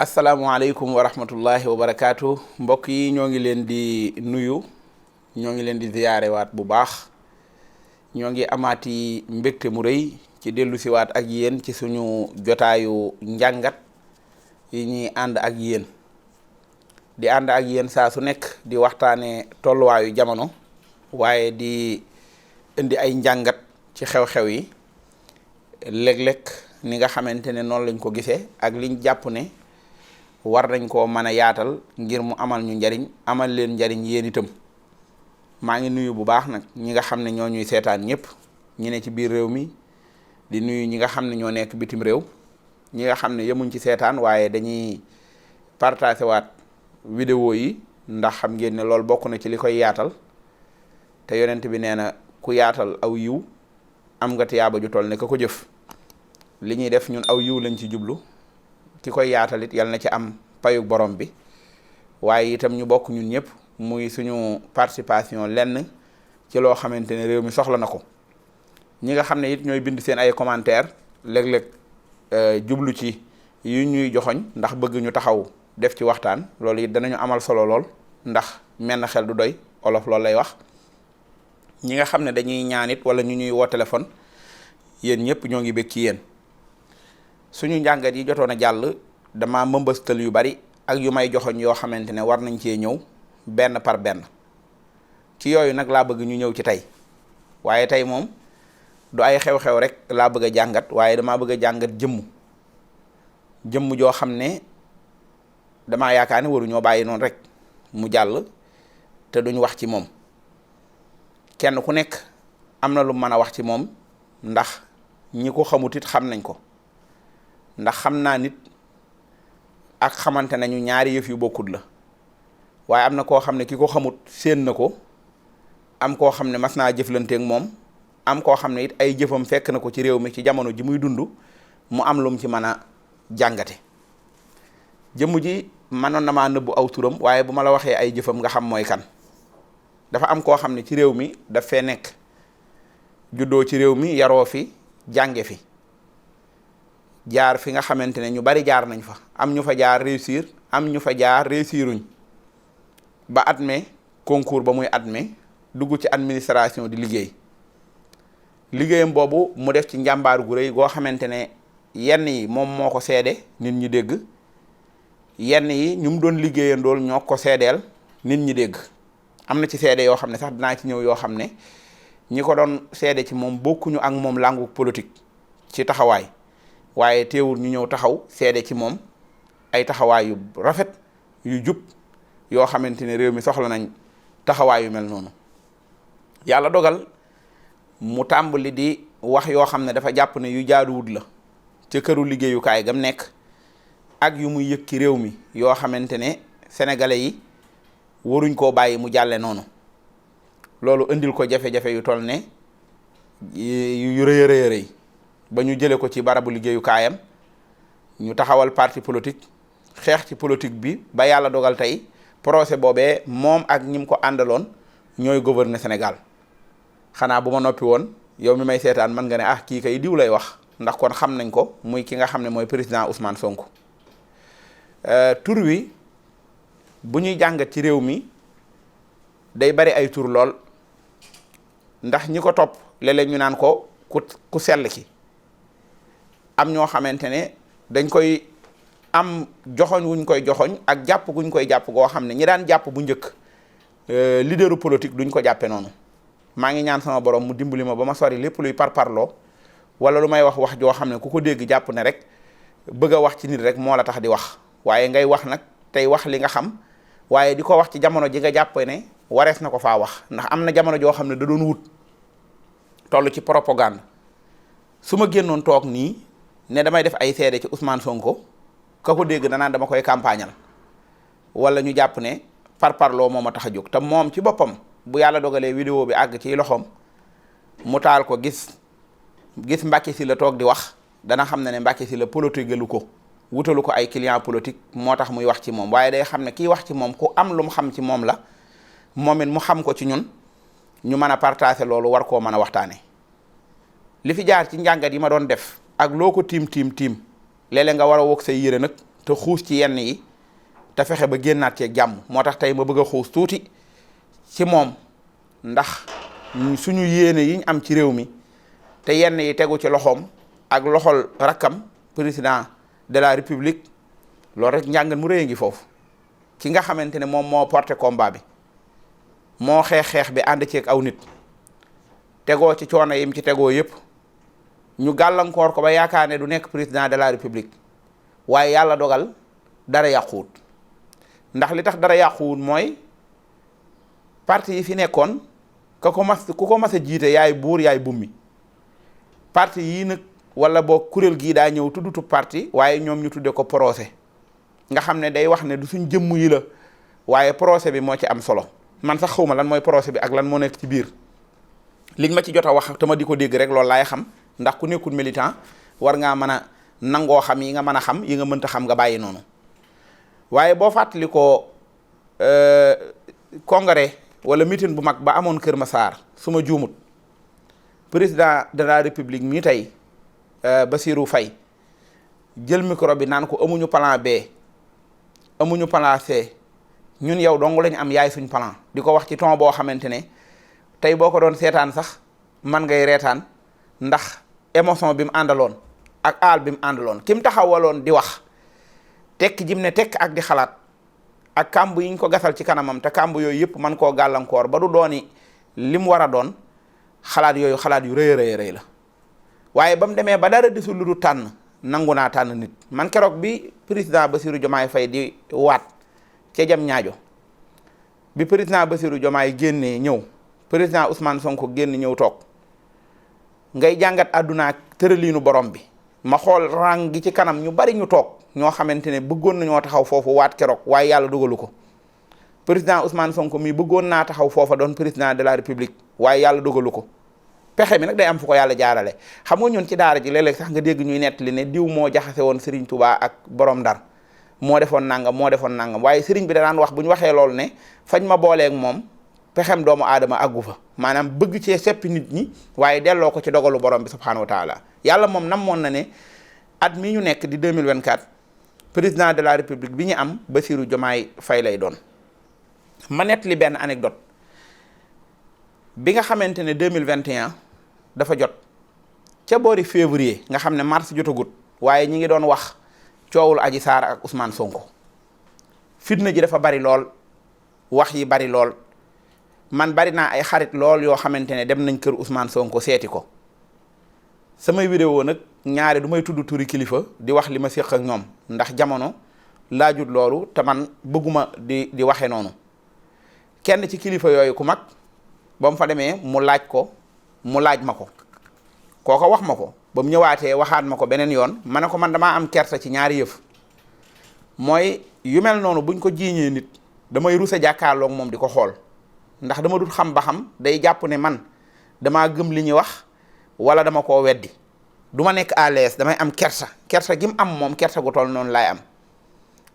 asalaamualeykum wa rahmatullahi wa barakaatu mbokk yi ñoo ngi leen di nuyu ñoo ngi leen di ziyaare waat bu baax ñoo ngi amaati mbégte mu rëy ci dellu siwaat ak yéen ci suñu jotaayu njàngat yi ñuy ànd ak yéen di ànd ak yéen saa su nekk di waxtaane tolluwaayu jamono waaye di indi ay njàngat ci xew-xew yi léeg-léeg ni nga xamante ne noonu lañ ko gisee ak liñ jàpp ne war nañ koo mën a yaatal ngir mu amal ñu njariñ amal leen njariñ yéen itam maa ngi nuyu bu baax nag ñi nga xam ne ñoo ñuy seetaan ñëpp ñi ne ci biir réew mi di nuyu ñi nga xam ne ñoo nekk bitim réew ñi nga xam ne yemuñ ci seetaan waaye dañuy partagé waat vidéo yi ndax xam ngeen ne loolu bokk na ci li koy yaatal te yonent bi nee na ku yaatal aw yiw am nga tiyaaba ju toll ne ka ko jëf li ñuy def ñun aw yiw lañ ci jublu ki koy yaatalit yal na ci am payug borom bi waaye itam ñu bokk ñun ñëpp muy suñu participation lenn ci loo xamante ne réew mi soxla na ko ñi nga xam ne it ñooy bind seen ay commentaire léeg-léeg jublu ci yu ñuy joxoñ ndax bëgg ñu taxaw def ci waxtaan loolu it danañu amal solo lool ndax menn xel du doy olof loolu lay wax ñi nga xam ne dañuy ñaan it wala ñu ñuy woo téléphone yéen ñëpp ñoo ngi bég ci yéen suñu njàngat yi jotoon a jàll dama mëmbëstal yu bari ak yu may joxoñ yoo xamante ne war nañ cee ñëw benn par benn ci yooyu nag laa bëgg ñu ñëw ci tey waaye tey moom du ay xew-xew rek laa bëgg a jàngat waaye damaa bëgg a jàngat jëmm joo xam ne damaa yaakaar ne waruñoo bàyyi noonu rek mu jàll te duñ wax ci moom kenn ku nekk am na lu mën a wax ci moom ndax ñi ko xamut it xam nañ ko ndax xam naa nit ak xamante nañu ñaari yëf yu bokkut la waaye am na koo xam ne ki ko xamut séen na ko am koo xam ne mas naa jëflanteek moom am koo xam ne it ay jëfam fekk na ko ci réew mi ci jamono ji muy dund mu am lum ci mën a jàngate jëmm ji mënoon na maa nëbbu aw turam waaye bu ma la waxee ay jëfam nga xam mooy kan dafa am koo xam ne ci réew mi daf fee nekk juddoo ci réew mi yaroo fi jànge fi jaar fi nga xamante ne ñu bari jaar nañ fa am ñu fa jaar réussir am ñu fa jaar réussiruñ ba admet concours ba muy admet dugg ci administration di liggéeyam boobu mu def ci njàmbaar gu rëy goo xamante ne yenn yi moom moo ko seede nit ñi dégg yenn yi ñu mu doon liggéeyandool ñoo ko seedeel nit ñi dégg am na ci seede yoo xam ne sax dinaa ci ñëw yoo xam ne ñi ko doon seede ci moom bokkuñu ak moom langu politique ci taxawaay waaye teewul ñu ñëw taxaw seede ci moom ay taxawaay yu rafet yu jub yoo xamante ne réew mi soxla nañ taxawaay yu mel noonu yàlla dogal mu tàmbali di wax yoo xam ne dafa jàpp ne yu jaaduwut la ca këru liggéeyukaay gam nekk ak yu muy yëg ci réew mi yoo xamante ne sénégalais yi waruñ koo bàyyi mu jàlle noonu loolu indil ko jafe-jafe yu toll ne yu rëy a rëy ba ñu jële ko ci barabu liggéeyukaayam ñu taxawal parti politique xeex ci politique bi ba yàlla dogal tey procès boobee moom ak ñim ko àndaloon ñooy gouverner Sénégal xanaa bu ma noppi woon yow mi may seetaan mën nga ne kii kay diw lay wax ndax kon xam nañ ko muy ki nga xam ne mooy président Ousmane Sonko tur wi bu ñuy jàngat ci réew mi day bari ay tur lool ndax ñi ko topp léeg-léeg ñu naan ko ku sell ki am ñoo xamante ne dañ koy am joxoñ wuñ koy joxoñ ak jàpp guñ koy jàpp goo xam ne ñi daan jàpp bu njëkk leaderu politique duñ ko jàppe noonu maa ngi ñaan sama borom mu dimbali ma ba ma sori lépp luy parparloo wala lu may wax joo xam ne ku ko dégg jàpp ne rek bëgg a wax ci nit rek moo la tax di wax waaye ngay wax nag tey wax li nga xam waaye di ko wax ci jamono ji nga jàpp ne warees na ko faa wax ndax am na jamono joo xam ne da doon wut toll ci propagande su ma génnoon toog nii ne damay def ay seede ci Ousmane Sonko ka ko dégg danaan dama koy campagnal wala ñu jàpp ne parparloo moo ma tax a jóg te moom ci boppam bu yàlla dogalee vidéo bi àgg ci loxoom mu taal ko gis Mbacké Sylla toog di wax dana xam ne Mbacké Sylla politique lu ko wutalu ko ay client politique moo tax muy wax ci moom waaye day xam ne kii wax ci moom ku am lu mu xam ci moom la moom it mu xam ko ci ñun ñu mën a partager loolu war koo mën a waxtaane li fi jaar ci njàngat yi ma doon def ak loo ko tiim léeg-léeg nga war a wokk say yére nag te xuus ci yenn yi te fexe ba génnaat ci jàmm. moo tax tey ma bëgg a xuus tuuti ci moom ndax suñu yéene yiñ am ci réew mi te yenn yi tegu ci loxoom ak loxol rakkam président de la république loolu rek njàngat mu rëy ngi foofu. ki nga xamante ne moom moo porté combat bi moo xeex bi ànd ceeg aw nit tegoo ci coono yim ci tegoo yëpp ñu gàllankoor ko ba yaakaar ne du nekk président de la république waaye yàlla dogal dara yàquwut. ndax li tax dara yàquwut mooy parti yi fi nekkoon ku ko mas a jiite yaay buur yaay bummi. parti yii nag wala boo kuréel gii daa ñëw tuddutu parti waaye ñoom ñu tudde ko procès nga xam ne day wax ne du suñ jëmm yi la waaye procès bi moo ci am solo. man sax xawma lan mooy procès bi ak lan moo nekk ci biir liñ ma ci jot a wax te ma di ko dégg rek loolu laay xam ndax ku nekkul militant war ngaa mën a nangoo xam yi nga mën a xam yi nga mënta xam nga bàyyi noonu. waaye boo fàttali ko congrès wala meeting bu mag ba amoon Kër Massar su ma juumut président de la république mii tey Bassirou Faye jël micro bi naan ko amuñu plan B amuñu plan C ñun yow dong lañ am yaay suñ plan di ko wax ci ton boo xamante ne tey boo ko doon seetaan sax man ngay reetaan ndax émotion bi mu àndaloon ak aal bi mu àndaloon ki mu taxawaloon di wax tekk jim ne tekk ak di xalaat ak kàmb yi ñu ko gasal ci kanamam te kàmb yooyu yëpp man koo gàllankoor ba du dooni li mu war a doon xalaat yooyu xalaat yu rëy rëy la. waaye ba mu demee ba dara desul lu du tànn nangu naa tànn nit. man keroog bi président Bassirou Diomaye Faye di waat ca jam ñaajo bi président Bassirou Diomaye génnee ñëw président Ousmane Sonko génn ñëw toog ngay jàngat àdduna ak tëraliinu borom bi ma xool rang gi ci kanam ñu bari ñu toog ñoo xamante ne bëggoon nañoo taxaw foofu waat keroog waaye yàlla dogalu ko. président Ousmane Sonko mii bëggoon naa taxaw foofa doon président de la république waaye yàlla dogalu ko. pexe mi nag day am fu ko yàlla jaarale xam nga ñun ci daara ji léeg-léeg sax nga dégg ñuy nettali ne diw moo jaxase woon Serigne Touba ak borom Ndar moo defoon nangam waaye Serigne bi danaan wax bu ñu waxee loolu ne fañ ma booleeg moom pexem doomu aadama àggu fa maanaam bëgg cee seppi nit ñi waaye delloo ko ci dogalu borom bi subhanahu wa taala. yàlla moom namoon na ne at mi ñu nekk di 2024 président de la république bi ñu am Bassirou Diomaye Faye lay doon. ma nettali benn anecdote bi nga xamante ne 2021 dafa jot ca boori février nga xam ne mars jotagut waaye ñi ngi doon wax coowul Adji Sarr ak Ousmane Sonko fitna ji dafa bari lool wax yi bari lool man bari naa ay xarit lool yoo xamante ne dem nañ kër Ousmane Sonko seeti ko samay vidéo nag ñaare du may tudd turi kilifa di wax li ma séq ak ñoom ndax jamono laajut loolu te man bëgguma di waxe noonu kenn ci kilifa yooyu ku mag ba mu fa demee mu laaj ma ko kooko wax ma ko ba mu ñëwaatee waxaat ma ko beneen yoon ma ne ko man damaa am kersa ci ñaari yëf mooy yu mel noonu buñ ko jiiñee nit damay rusa jàkkaarloog moom di ko xool ndax dama dul xam ba xam day jàpp ne man damaa gëm li ñuy wax wala dama koo weddi du ma nekk à l'aise damay am kersa gi mu am moom kersa gu toll noonu laay am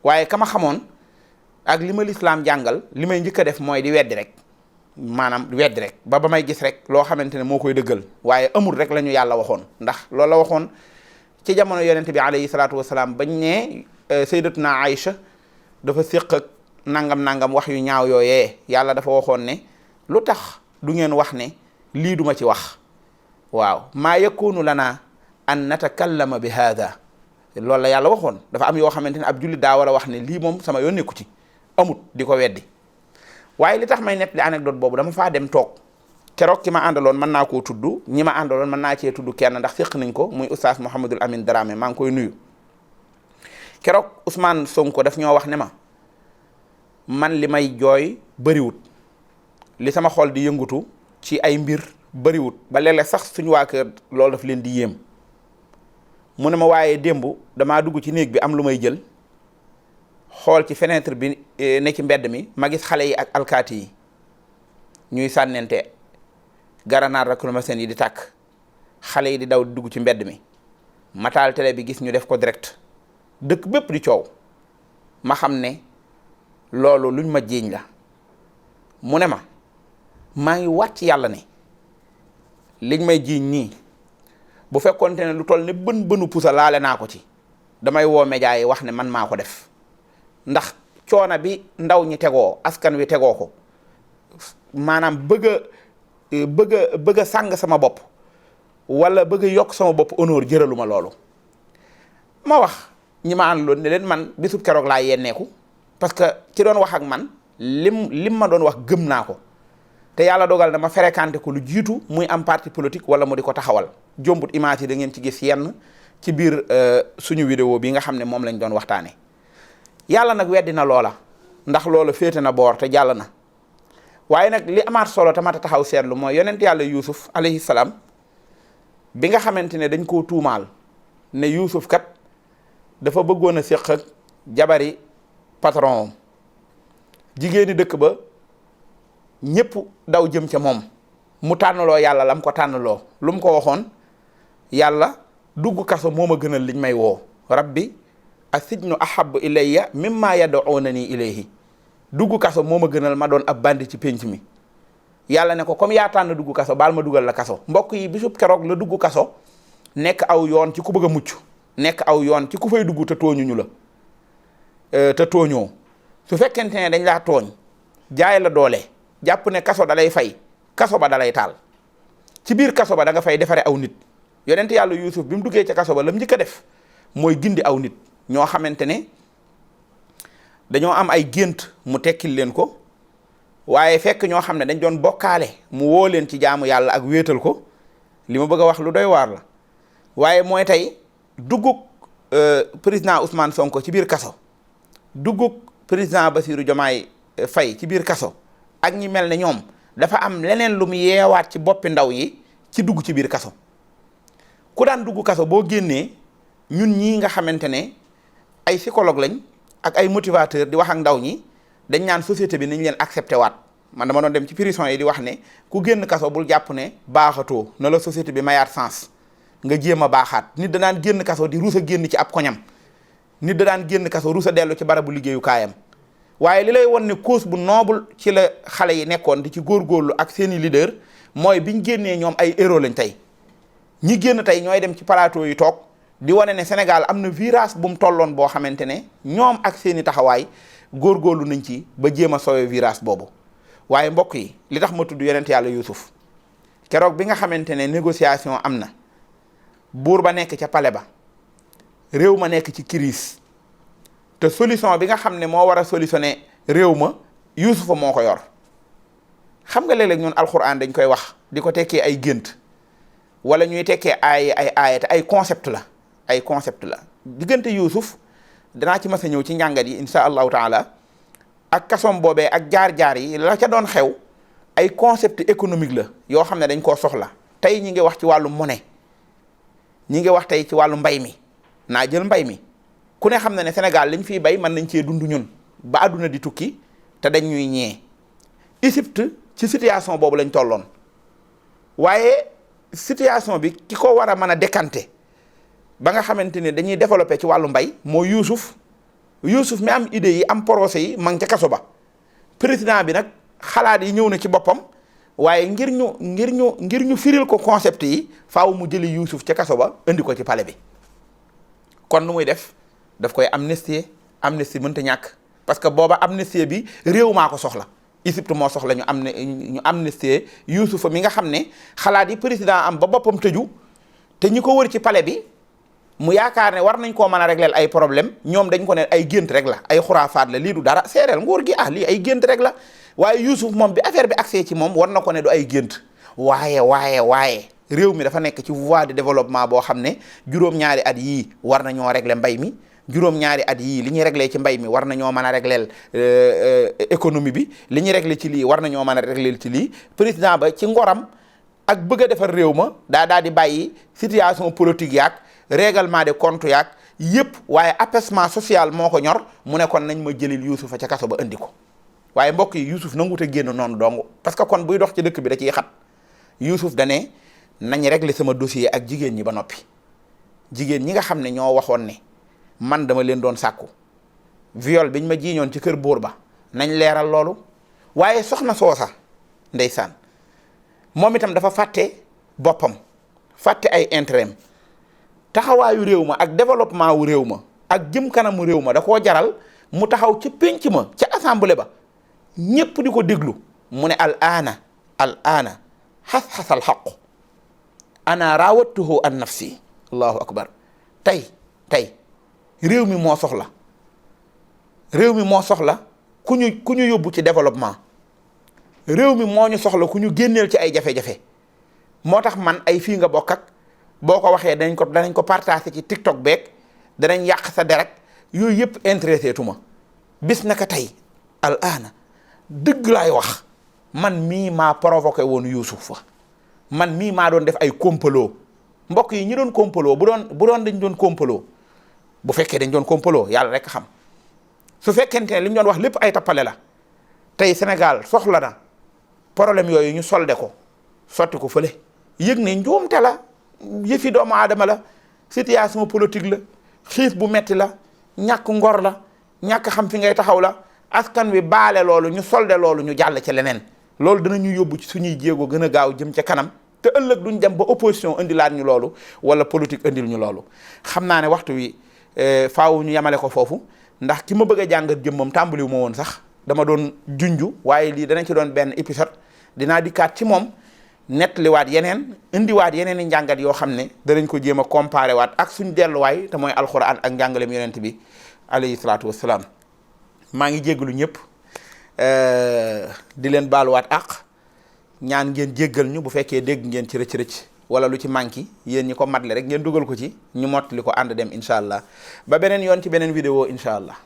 waaye ka ma xamoon ak li ma lislaam jàngal li may njëkk a def mooy di weddi rek maanaam weddi rek ba may gis rek loo xamante ne moo koy dëggal waaye amul rek la ñu yàlla waxoon ndax loolu la waxoon ci jamono yonente bi alayhi salaatu wasalaam bañ ne sayyidatuna Aïcha dafa séq ak nangam wax yu ñaaw yooyee yàlla dafa waxoon ne lu tax du ngeen wax ne lii duma ci wax waaw maa yakunu lana an natakallama bi hada loolu la yàlla waxoon dafa am yoo xamante ne ab jullit daa war a wax ne lii moom sama yoon nekku ci amut di ko weddi waaye li tax may nettali anecdote boobu dama faa dem toog keroog ki ma àndaloon mën naa koo tudd ñi ma àndaloon mën naa cee tudd kenn ndax séq nañ ko muy oustaz Mouhamadul Amin Dramé maa ngi koy nuyu keroog Ousmane Sonko daf ñoo wax ne man li may jooy bëriwut li sama xol di yëngutu ci ay mbir bëriwut ba léeg-léeg sax suñu waa kër loolu daf leen di yéem mu ne ma waaye démb damaa dugg ci néeg bi am lu may jël xool ci fenêtre bi ne ci mbedd mi ma gis xale yi ak alkaati yi ñuy sànnente garanaar lacrymogène yi di tàkk xale yi di daw dugg ci mbedd mi ma taal télé bi gis ñu def ko direct dëkk bépp di coow ma xam ne loolu luñ ma jiiñ la mu ne maa ngi wàcc yàlla ne liñ may jiiñ nii bu fekkonte ne lu toll ne bën bënu pusa laale naa ko ci damay woo média yi wax ne man maa ko def ndax coono bi ndaw ñi tegoo askan wi tegoo ko maanaam bëgg a sàng sama bopp wala bëgg a yokk sama bopp honneur jëraluma loolu. ma wax ñi ma àndaloon ne leen man bisub keroog laa yenneeku parce que ci doon wax ak man lim ma doon wax gëm naa ko te yàlla dogal na ma fréquenté ko lu jiitu muy am parti politique wala mu di ko taxawal jombut image yi da ngeen ci gis yenn ci biir suñu vidéo bi nga xam ne moom lañ doon waxtaane yàlla nag weddi na loola ndax loola féete na boor te jàll na waaye nag li amaat solo tamata taxaw seetlu mooy yonent yàlla Yuusuf alayhi salaam bi nga xamante ne dañ koo tuumaal ne Yuusuf kat dafa bëggoon a séq ak jabari patron jigéeni dëkk ba ñépp daw jëm ca moom mu tànnaloo yàlla lam ko tànnaloo lu mu ko waxoon yàlla dugg kaso moo ma gënal liñ may woo rabbi as-sijnu ahabbu ilayya mimma yad'unani ilayhi dugg kaso moo ma gënal ma doon ab bandi ci pénc mi yàlla ne ko comme yaa tànn dugg kaso baal ma dugal la kaso mbokk yi bisub keroog la dugg kaso nekk aw yoon ci ku bëgg a mucc nekk aw yoon ci ku fay dugg te tooñuñu la te tooñoo su fekkente ne dañ laa tooñ jaay la doole jàpp ne kaso dalay fay kaso ba dalay taal ci biir kaso ba da nga fay defare aw nit yonent yàlla Yuusuf bi mu duggee ca kaso ba lam njëkk a def mooy gindi aw nit ñoo xamante ne dañoo am ay gént mu tekkil leen ko waaye fekk ñoo xam ne dañ doon bokkaale mu woo leen ci jaamu yàlla ak wéetal ko li ma bëgg a wax lu doy waar la waaye mooy tey duggug président Ousmane Sonko ci biir kaso duggug président Bassirou Diomaye Faye ci biir kaso ak ñi mel ne ñoom dafa am leneen lu mu yeewaat ci boppi ndaw yi ci dugg ci biir kaso ku daan dugg kaso boo génnee ñun ñii nga xamante ne ay psychologue lañ ak ay motivateur di wax ak ndaw ñi dañ naan société bi nañ leen accepté waat man dama doon dem ci prison yi di wax ne ku génn kaso bul jàpp ne baaxatoo na la société bi mayaat sens nga jéem a baaxaat nit da daan génn kaso di ruus a génn ci ab koñam nit da daan génn kaso ruus a dellu ci barabu liggéeyu kaayam waaye li lay won ne cause bu noble ci la xale yi nekkoon di ci góorgóorlu ak seeni leader mooy biñ génnee ñoom ay héros lañ tey ñi génn tey ñooy dem ci plateau yi toog di wane ne Sénégal am na virage bu mu tolloon boo xamante ne ñoom ak seeni taxawaay góorgóorlu nañ ci ba jéem a sowe virage boobu waaye mbokk yi li tax ma tudd yonent yàlla Yuusuf keroog bi nga xamante ne négociation am na buur ba nekk ca palais ba réew ma nekk ci crise te solution bi nga xam ne moo war a solutionner réew ma Yuusufa moo ko yor xam nga léeg-léeg ñun alxuraan dañ koy wax di ko tekkee ay gént wala ñuy tekkee ay aaya te ay concept la diggante Yuusuf danaa ci mas a ñëw ci njàngat yi insha allahu taala ak kasom boobee ak jaar-jaar yi la ca doon xew ay concept économique la yoo xam ne dañ koo soxla tey ñi ngi wax ci wàllu monnaie ñi ngi wax tey ci wàllu mbay mi naa jël mbay mi ku ne xam na ne Sénégal liñ fiy bay mën nañ cee dund ñun ba àdduna di tukki te dañ ñuy ñee Égypte ci situation boobu lañ tolloon waaye situation bi ki ko war a mën a décanter ba nga xamante ne dañuy développer ci wàllu mbay moo Yuusuf mi am idée yi am projet yi ma ngi ca kaso ba président bi nag xalaat yi ñëw na ci boppam waaye ngir ñu firil ko concept yi faaw mu jëli Yuusuf ca kaso ba indi ko ci palais bi kon nu muy def daf koy amnistie mënta ñàkk parce que booba amnistie bi réew maa ko soxla Égypte moo soxla ñu amnistie Yuusufa mi nga xam ne xalaat yi président am ba boppam tëju te ñi ko wër ci palais bi mu yaakaar ne war nañ koo mën a régler ay problème ñoom dañ ko ne ay gént rek la ay xuraafaat la lii du dara séeréel nguur gi lii ay gént rek la waaye Yuusuf moom bi affaire bi accès ci moom war na ko ne du ay gént waaye réew mi dafa nekk ci voie de développement boo xam ne juróom-ñaari at yii war nañoo régler mbay mi juróom-ñaari at yii li ñuy régler ci mbay mi war nañoo mën a régler économie bi li ñuy régler ci lii war nañoo mën a régler ci lii président ba ci ngoram ak bëgg a defar réew ma daal di bàyyi situation politique yaak règlement de compte yaak yëpp waaye apaisement social moo ko ñor mu ne kon nañ ma jëlil Yuusufa ca kaso ba indi ko waaye mbokk yi Yuusuf nangut a génn noonu dong parce que kon buy dox ci dëkk bi da ciy xat Yuusuf dane nañ régler sama dossier ak jigéen ñi ba noppi jigéen ñi nga xam ne ñoo waxoon ne man dama leen doon sàkku viol biñ ma jiiñoon ci kër buur ba nañ leeral loolu waaye soxna soosa ndeysaan moom itam dafa fàtte boppam fàtte ay intérêt taxawaayu réew ma ak développement wu réew ma ak jëm kanamu réew ma da koo jaral mu taxaw ca pénc ma ca assemblée ba ñépp di ko déglu mu ne al aana xas-xasal xaqu ana raawattuhu an nafsi allahu akbar tey réew mi moo soxla ku ñu yóbbu ci développement réew mi moo ñu soxla ku ñu génneel ci ay jafe-jafe moo tax man ay fii nga bokk ak boo ko waxee danañ ko partager ci TikTok beeg danañ yàq sa derek yooyu yëpp intéressé tuma bis naka tey al aana dëgg laay wax man mii maa provoqué woon Yuusufa man mii maa doon def ay complot mbokk yi ñi doon complot bu doon dañ doon complot bu fekkee dañ doon complot yàlla rek xam su fekkente ne li ñu doon wax lépp ay tappale la tey Sénégal soxla na problème yooyu ñu solde ko sotti ko fële yëg ne njuumte la yëfi doomu aadama la situation politique la xiif bu metti la ñàkk ngor la ñàkk xam fi ngay taxaw la askan wi baale loolu ñu solde loolu ñu jàll ci leneen loolu danañu yóbbu ci suñuy jéego gën a gaaw jëm ca kanam te ëllëg duñ dem ba opposition indilaat ñu loolu wala politique indil ñu loolu xam naa ne waxtu wi faaw ñu yemale ko foofu ndax ki ma bëgg a jàngat jëmmam tàmbaliwu ma woon sax dama doon junju waaye lii danañ ci doon benn épisode dinaa dikkaat ci moom nettaliwaat yeneen indiwaat yeneen i njàngat yoo xam ne danañ ko jéem a comparé waat ak suñ delluwaay te mooy alxuraan ak njàngaleem yonent bi alayhi salaatu wassalaam maa ngi jéggalu ñëpp di leen baaluwaat àq ñaan ngeen jéggal ñu bu fekkee dégg ngeen ci rëcc-rëcc wala lu ci manqué yéen ñi ko matle rek ngeen dugal ko ci ñu mottali ko ànd dem incha allah ba beneen yoon ci beneen vidéo incha allah